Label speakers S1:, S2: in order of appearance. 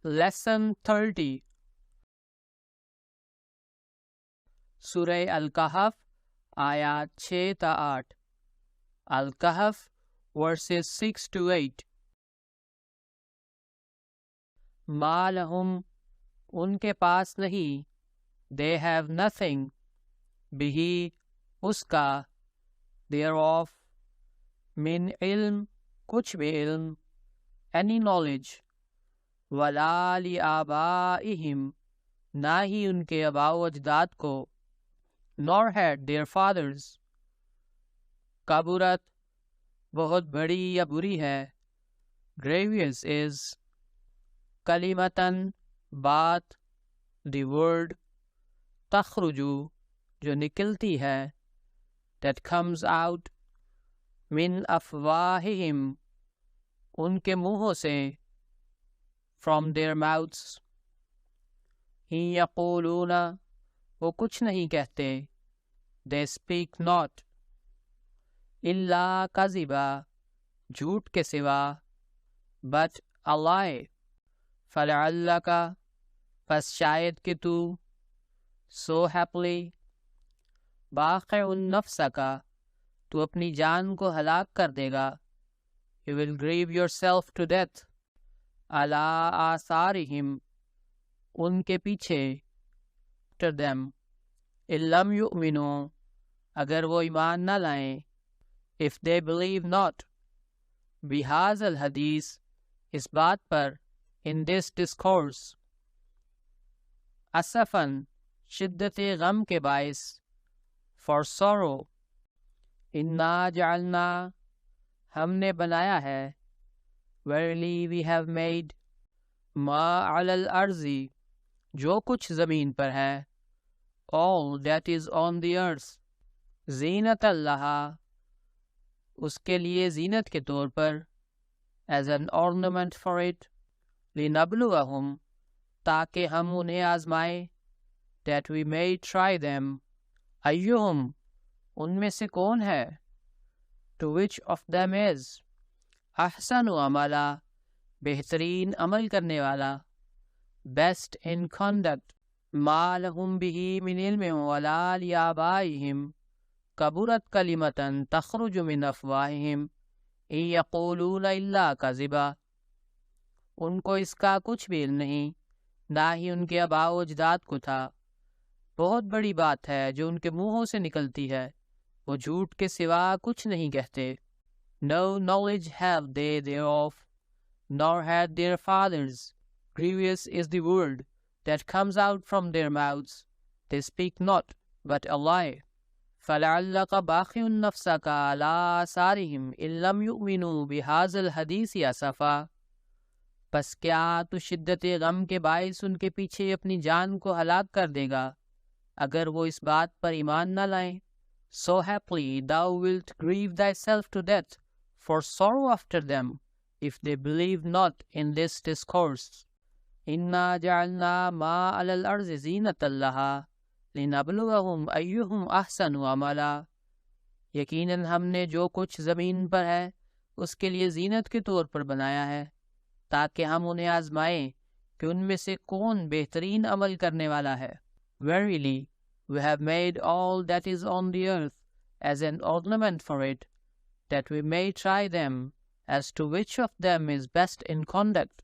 S1: Lesson 30 سورہ الکہف آیات 6 تا 8 الکہف verses 6 to 8 ما لہم ان کے پاس نہیں they have nothing بہی اس کا thereof من علم کچھ بھی علم any knowledge ولا لآبائہم نہ ہی ان کے آباء و اجداد کو nor had their fathers کبرت بہت بڑی یا بری ہے grievous is کلمتاً بات the word تخرجو جو نکلتی ہے that comes out من افواہہم ان کے منہوں سے from their mouths ہی یقولون وہ کچھ نہیں کہتے they speak not الا کذبا جھوٹ کے سوا but a lie فلعلک پس شاید کہ تو so happily باقع النفس کا تو اپنی جان کو ہلاک کر دے گا you will grieve yourself to death علی آثارہم ان کے پیچھے after them ان لم یؤمنوا اگر وہ ایمان نہ لائیں if they believe not بہذا الحدیث اس بات پر in this discourse اسفاً شدت غم کے باعث for sorrow انا جعلنا ہم نے بنایا ہے verily we have made ما علی الارض جو کچھ زمین پر ہے all that is on the earth زینت اللہ اس کے لیے زینت کے طور پر as an ornament for it لنبلوہم تاکہ ہم انہیں آزمائیں that we may try them ایہم ان میں سے کون ہے to which of them is احسن عملا بہترین عمل کرنے والا best in conduct ما لہم بہ من علم ولا لآبائہم کبرت کلمۃ تخرج من افواہہم ان یقولون الا کذبا ان کو اس کا کچھ بھی علم نہیں نہ ہی ان کے آباء و اجداد کو تھا بہت بڑی بات ہے جو ان کے منہوں سے نکلتی ہے وہ جھوٹ کے سوا کچھ نہیں کہتے No knowledge have they thereof, nor had their fathers. Grievous is the word that comes out from their mouths. They speak not, but a lie. فَلَعَلَّكَ بَاخِعٌ نَفْسَكَ عَلَىٰ آثَارِهِمْ إِن لَّمْ يُؤْمِنُوا بِهَٰذَا الْحَدِيثِ أَسَفًا پس کیا تو شدت غم کے باعث ان کے پیچھے اپنی جان کو ہلاک کر دے گا اگر وہ اس بات پر ایمان نہ لائیں So happily thou wilt grieve thyself to death for sorrow after them, if they believe not in this discourse. إِنَّا جَعَلْنَا مَا عَلَى الْأَرْضِ زِينَةً لَهَا لِنَبْلُوَهُمْ أَيُّهُمْ أَحْسَنُ عَمَلًا یقیناً ہم نے جو کچھ زمین پر ہے اس کے لیے زینت کے طور پر بنایا ہے تاکہ ہم انہیں آزمائیں کہ ان میں سے کون بہترین عمل کرنے والا ہے Verily, we have made all that is on the earth as an ornament for it, that we may try them as to which of them is best in conduct.